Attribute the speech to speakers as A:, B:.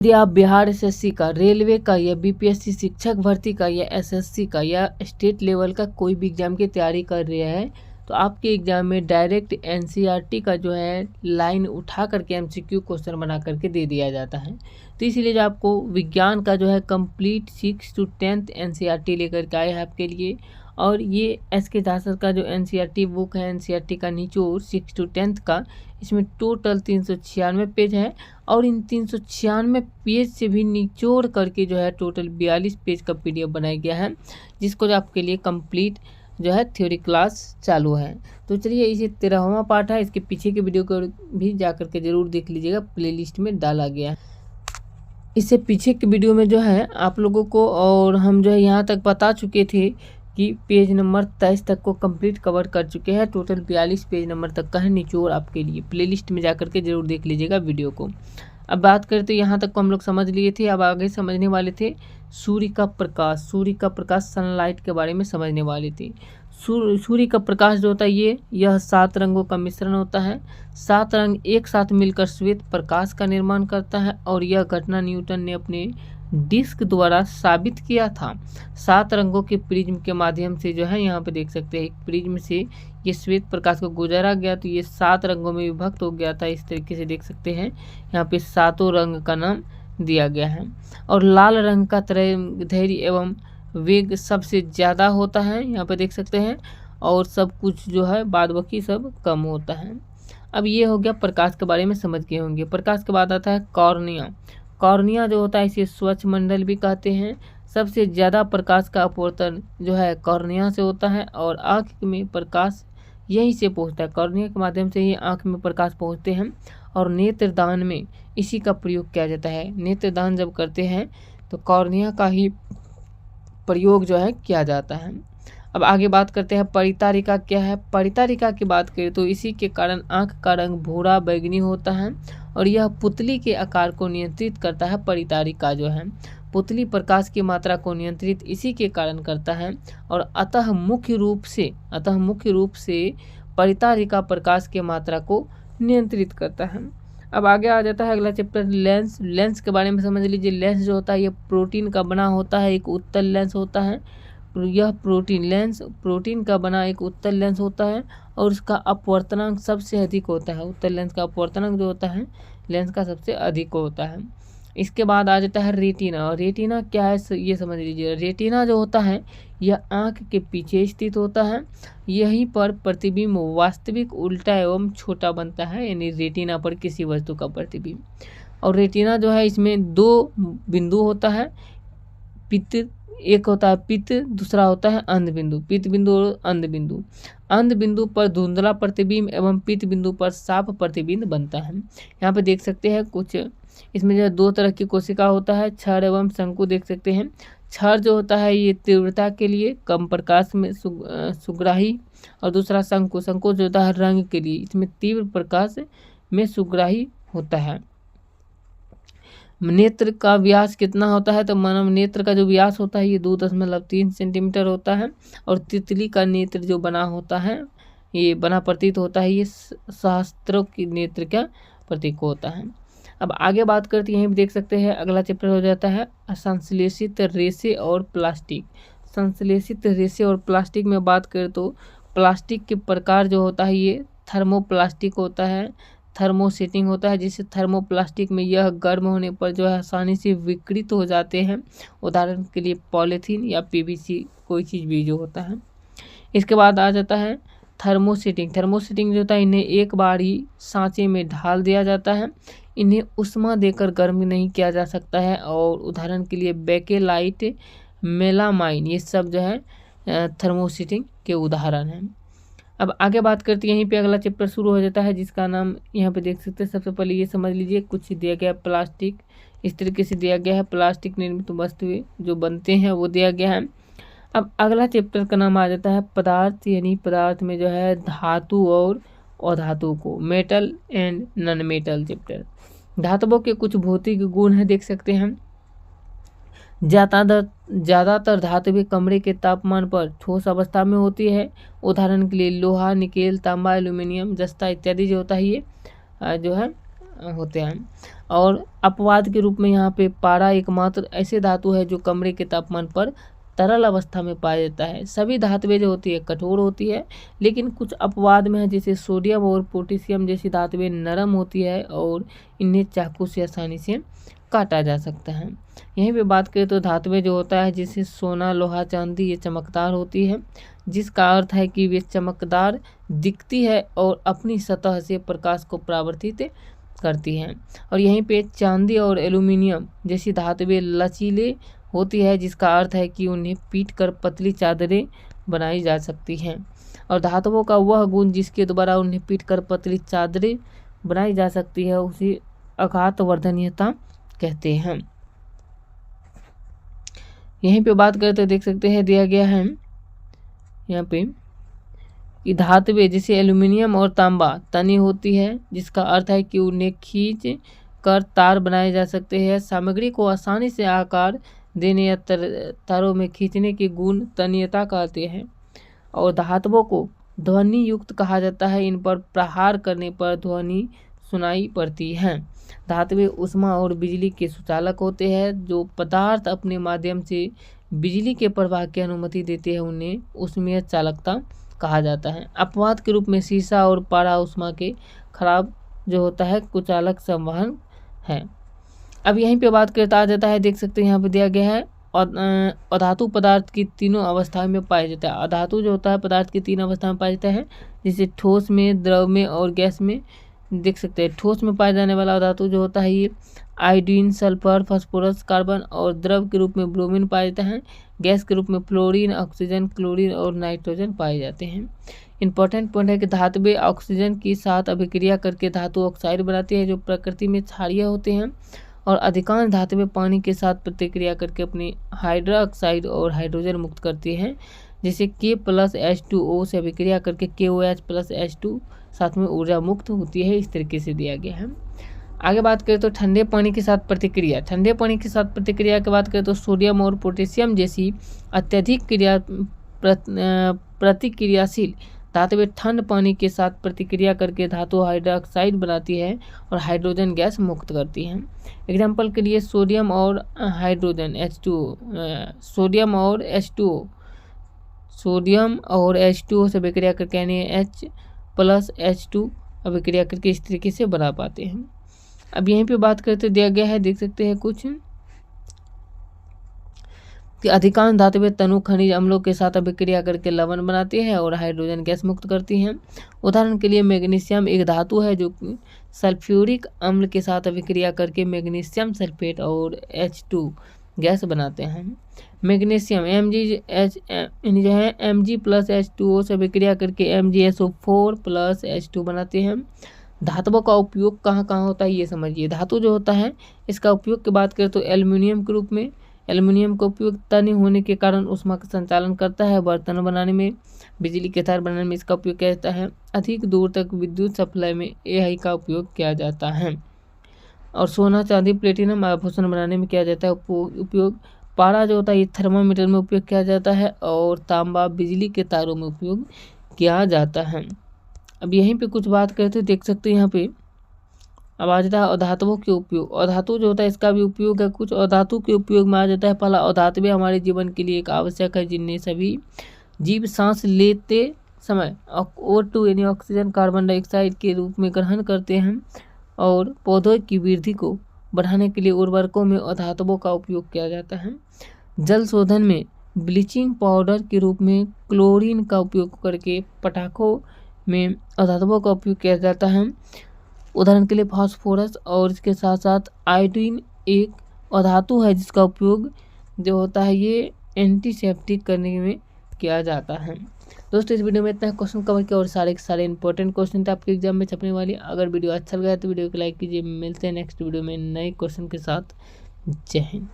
A: यदि आप बिहार एसएससी का, रेलवे का या बीपीएससी शिक्षक भर्ती का या एसएससी का या स्टेट लेवल का कोई भी एग्जाम की तैयारी कर रहे हैं, तो आपके एग्जाम में डायरेक्ट एनसीईआरटी का जो है लाइन उठा करके एमसीक्यू क्वेश्चन बना करके दे दिया जाता है। तो इसीलिए जो आपको विज्ञान का जो है कंप्लीट 6 to 10th एनसीईआरटी लेकर के आए हैं आपके लिए। और ये एसके झासर का जो एनसीईआरटी बुक है, एनसीईआरटी का निचोड़ 6 to 10th का, इसमें टोटल 396 पेज है। और इन 396 पेज से भी निचोड़ करके जो है टोटल 42 पेज का पीडीएफ बनाया गया है, जिसको जो आपके लिए कंप्लीट जो है थ्योरी क्लास चालू है। तो चलिए, इसे 13वां पार्ट है, इसके पीछे के वीडियो को भी जा करके जरूर देख लीजिएगा, प्लेलिस्ट में डाला गया है। इससे पीछे के वीडियो में जो है आप लोगों को, और हम जो है यहाँ तक बता चुके थे कि पेज नंबर 23 तक को कंप्लीट कवर कर चुके हैं। टोटल 42 पेज नंबर तक का है निचोड़ आपके लिए, प्लेलिस्ट में जाकर के जरूर देख लीजिएगा वीडियो को। अब बात करें तो यहाँ तक को हम लोग समझ लिए थे, अब आगे समझने वाले थे सूर्य का प्रकाश। सूर्य का प्रकाश, सनलाइट के बारे में समझने वाले थे। सूर्य का प्रकाश जो होता है यह 7 रंगों का मिश्रण होता है। 7 रंग एक साथ मिलकर श्वेत प्रकाश का निर्माण करता है, और यह घटना न्यूटन ने अपने डिस्क द्वारा साबित किया था। 7 रंगों के प्रिज्म के माध्यम से जो है यहाँ पे देख सकते हैं, एक प्रिज्म से ये श्वेत प्रकाश को गुजारा गया तो ये 7 रंगों में विभक्त हो गया था। इस तरीके से देख सकते हैं, यहाँ पे 7 रंग का नाम दिया गया है। और लाल रंग का धैर्य एवं वेग सबसे ज़्यादा होता है, यहाँ पे देख सकते हैं, और सब कुछ जो है बाद बाकी सब कम होता है। अब ये हो गया प्रकाश के बारे में समझ गए होंगे। प्रकाश के बाद आता है कॉर्निया। कॉर्निया जो होता है इसे स्वच्छ मंडल भी कहते हैं। सबसे ज़्यादा प्रकाश का अपवर्तन जो है कॉर्निया से होता है, और आँख में प्रकाश यहीं से पहुँचता है। कॉर्निया के माध्यम से ही आँख में प्रकाश पहुँचते हैं, और नेत्रदान में इसी का प्रयोग किया जाता है। नेत्रदान जब करते हैं तो कॉर्निया का ही प्रयोग जो है किया जाता है। अब आगे बात करते हैं परितारिका क्या है। परितारिका की बात करें तो इसी के कारण आँख का रंग भूरा बैगनी होता है, और यह पुतली के आकार को नियंत्रित करता है। परितारिका जो है पुतली प्रकाश की मात्रा को नियंत्रित इसी के कारण करता है, और अतः मुख्य रूप से परितारिका प्रकाश की मात्रा को नियंत्रित करता है। अब आगे आ जाता है अगला चैप्टर लेंस। लेंस के बारे में समझ लीजिए। लेंस जो होता है ये प्रोटीन का बना होता है, एक उत्तल लेंस होता है। यह प्रोटीन का बना एक उत्तल लेंस होता है, और उसका अपवर्तनांक सबसे अधिक होता है। उत्तल लेंस का अपवर्तनांक जो होता है लेंस का सबसे अधिक होता है। इसके बाद आ जाता है रेटिना। और रेटिना क्या है ये समझ लीजिए। रेटिना जो होता है यह आँख के पीछे स्थित होता है। यहीं पर प्रतिबिंब वास्तविक उल्टा एवं छोटा बनता है, यानी रेटिना पर किसी वस्तु का प्रतिबिंब। और रेटिना जो है इसमें 2 बिंदु होता है, एक होता है पित्त, दूसरा होता है अंध बिंदु। पित्त बिंदु और अंध बिंदु। अंध बिंदु पर धुंधला प्रतिबिंब एवं पित्त बिंदु पर साफ प्रतिबिंब बनता है। यहाँ पे देख सकते हैं कुछ, इसमें जो है 2 तरह की कोशिका होता है, क्षर एवं शंकु देख सकते हैं। क्षर जो होता है ये तीव्रता के लिए कम प्रकाश में सुग्राही, और दूसरा शंकु जो होता है रंग के लिए, इसमें तीव्र प्रकाश में सुग्राही होता है। नेत्र का व्यास कितना होता है, तो मानव नेत्र का जो व्यास होता है ये 2.3 सेंटीमीटर होता है। और तितली का नेत्र जो बना होता है, ये बना प्रतीत होता है, ये सहस्त्रों की नेत्र का प्रतीक होता है। अब आगे बात करते हैं, यहीं देख सकते हैं अगला चैप्टर हो जाता है संश्लेषित रेशे और प्लास्टिक। संश्लेषित रेशे और प्लास्टिक में बात करें तो प्लास्टिक के प्रकार जो होता है ये थर्मोप्लास्टिक होता है, थर्मोसेटिंग होता है। जिससे थर्मोप्लास्टिक में यह गर्म होने पर जो है आसानी से विकृत हो जाते हैं। उदाहरण के लिए पॉलीथीन या पीवीसी कोई चीज़ भी जो होता है। इसके बाद आ जाता है थर्मोसेटिंग। थर्मोसेटिंग जो होता है इन्हें एक बार ही सांचे में ढाल दिया जाता है। इन्हें उष्मा देकर गर्म नहीं किया जा सकता है। और उदाहरण के लिए बेकेलाइट, मेलामाइन, ये सब जो है थर्मोसेटिंग के उदाहरण हैं। अब आगे बात करते हैं, यहीं पे अगला चैप्टर शुरू हो जाता है, जिसका नाम यहाँ पे देख सकते हैं। सबसे पहले ये समझ लीजिए, कुछ दिया गया है प्लास्टिक, इस तरीके से दिया गया है। प्लास्टिक निर्मित वस्तुएं जो बनते हैं वो दिया गया है। अब अगला चैप्टर का नाम आ जाता है पदार्थ, यानी पदार्थ में जो है धातु और अधातु को, metal and non metal chapter. धातुओं के कुछ भौतिक गुण है, देख सकते हैं। ज़्यादातर धातुएं कमरे के तापमान पर ठोस अवस्था में होती है। उदाहरण के लिए लोहा, निकेल, तांबा, एल्यूमिनियम, जस्ता इत्यादि जो होता है ये जो है होते हैं। और अपवाद के रूप में यहाँ पे पारा एकमात्र ऐसे धातु है जो कमरे के तापमान पर तरल अवस्था में पाया जाता है। सभी धातुएं जो होती है कठोर होती है, लेकिन कुछ अपवाद में है, जैसे सोडियम और पोटेशियम जैसी धातुएं नरम होती है और इन्हें चाकू से आसानी से काटा जा सकता है। यहीं पे बात करें तो धातुएं जो होता है जैसे सोना, लोहा, चांदी, ये चमकदार होती है, जिसका अर्थ है कि वे चमकदार दिखती है और अपनी सतह से प्रकाश को परावर्तित करती हैं। और यहीं पे चांदी और एल्यूमिनियम जैसी धातुएं लचीले होती है, जिसका अर्थ है कि उन्हें पीट कर पतली चादरें बनाई जा सकती हैं। और धातुओं का वह गुण जिसके द्वारा उन्हें पीट कर पतली चादरें बनाई जा सकती है उसे अघात वर्धनीयता कहते हैं। यहीं पे बात करें तो देख सकते हैं दिया गया है यहाँ पे कि धातुएं जैसे एल्यूमिनियम और तांबा तनी होती है, जिसका अर्थ है कि उन्हें खींच कर तार बनाए जा सकते हैं। सामग्री को आसानी से आकार देने या तारों में खींचने के गुण तन्यता कहते हैं। और धातुओं को ध्वनि युक्त कहा जाता है, इन पर प्रहार करने पर ध्वनि सुनाई पड़ती है। धातुएं ऊष्मा और बिजली के सुचालक होते हैं। जो पदार्थ अपने माध्यम से बिजली के प्रवाह की अनुमति देते हैं उन्हें ऊष्मीय चालकता कहा जाता है। अपवाद के रूप में शीशा और पारा ऊष्मा के खराब जो होता है कुचालक संवहन है। अब यहीं पे बात करता आ जाता है, देख सकते हैं यहाँ पे दिया गया है अधातु पदार्थ की तीनों अवस्थाओं में पाया जाता है। अधातु जो होता है पदार्थ की तीन अवस्था में पाया जाता है, जैसे ठोस में, द्रव में और गैस में। देख सकते हैं ठोस में पाया जाने वाला अधातु जो होता है ये आयोडीन, सल्फर, फास्फोरस, कार्बन, और द्रव के रूप में ब्रोमीन पाया जाता है। गैस के रूप में फ्लोरीन, ऑक्सीजन, क्लोरीन और नाइट्रोजन पाए जाते हैं। इंपॉर्टेंट पॉइंट है कि धातुएं ऑक्सीजन के साथ अभिक्रिया करके धातु ऑक्साइड बनाती है, जो प्रकृति में क्षारीय होते हैं। और अधिकांश धातुएं पानी के साथ प्रतिक्रिया करके अपनी हाइड्रोक्साइड और हाइड्रोजन मुक्त करती हैं, जैसे K+H2O से अभिक्रिया करके KOH+H2 साथ में ऊर्जा मुक्त होती है। इस तरीके से दिया गया है। आगे बात करें तो ठंडे पानी के साथ प्रतिक्रिया। ठंडे पानी के साथ प्रतिक्रिया की बात करें तो सोडियम और पोटेशियम जैसी अत्यधिक प्रतिक्रियाशील धातुएं ठंड पानी के साथ प्रतिक्रिया करके धातु हाइड्रोक्साइड बनाती है और हाइड्रोजन गैस मुक्त करती हैं। एग्जाम्पल के लिए सोडियम और हाइड्रोजन सोडियम और H2O से अभिक्रिया करके यानी H+H2 अभिक्रिया करके इस तरीके से बना पाते हैं। अब यहीं पे बात करते दिया गया है, देख सकते हैं कुछ कि अधिकांश धातुएं तनु खनिज अम्लों के साथ अभिक्रिया करके लवण बनाती है और हाइड्रोजन गैस मुक्त करती हैं। उदाहरण के लिए मैग्नीशियम एक धातु है जो सल्फ्यूरिक अम्ल के साथ अभिक्रिया करके मैग्नीशियम सल्फेट और H2 गैस बनाते हैं। मैग्नीशियम Mg+H2O से अभिक्रिया करके MgSO4+H2 बनाते हैं। धातुओं का उपयोग कहाँ कहाँ होता है ये समझिए। धातु जो होता है इसका उपयोग की बात करें तो एल्युमिनियम के रूप में। एल्युमिनियम का उपयोग तनी होने के कारण ऊष्मा का संचालन करता है। बर्तन बनाने में, बिजली के तार बनाने में इसका उपयोग किया जाता है। अधिक दूर तक विद्युत सप्लाई में AI का उपयोग किया जाता है। और सोना, चांदी, प्लेटिनम आभूषण बनाने में किया जाता है उपयोग। पारा जो होता है ये थर्मामीटर में उपयोग किया जाता है और तांबा बिजली के तारों में उपयोग किया जाता है। अब यहीं पे कुछ बात करते हैं, देख सकते हैं यहाँ पे अब आ जाता है अधातुओं के उपयोग। अधातु जो होता है इसका भी उपयोग है कुछ। अधातु के उपयोग में आ जाता है पहला, अधातुएं हमारे जीवन के लिए एक आवश्यक है, जिनमें सभी जीव सांस लेते समय O2 यानी ऑक्सीजन कार्बन डाइऑक्साइड के रूप में ग्रहण करते हैं। और पौधों की वृद्धि को बढ़ाने के लिए उर्वरकों में अधातुओं का उपयोग किया जाता है। जल शोधन में ब्लीचिंग पाउडर के रूप में क्लोरीन का उपयोग करके पटाखों में अधातुओं का उपयोग किया जाता है। उदाहरण के लिए फास्फोरस। और इसके साथ साथ आयोडीन एक अधातु है जिसका उपयोग जो होता है ये एंटीसेप्टिक करने में किया जाता है। दोस्तों इस वीडियो में इतना क्वेश्चन कवर किया और सारे के सारे इंपॉर्टेंट क्वेश्चन थे आपके एग्जाम में छपने वाले। अगर वीडियो अच्छा लगा तो वीडियो को लाइक कीजिए। मिलते हैं नेक्स्ट वीडियो में नए क्वेश्चन के साथ। जय हिंद।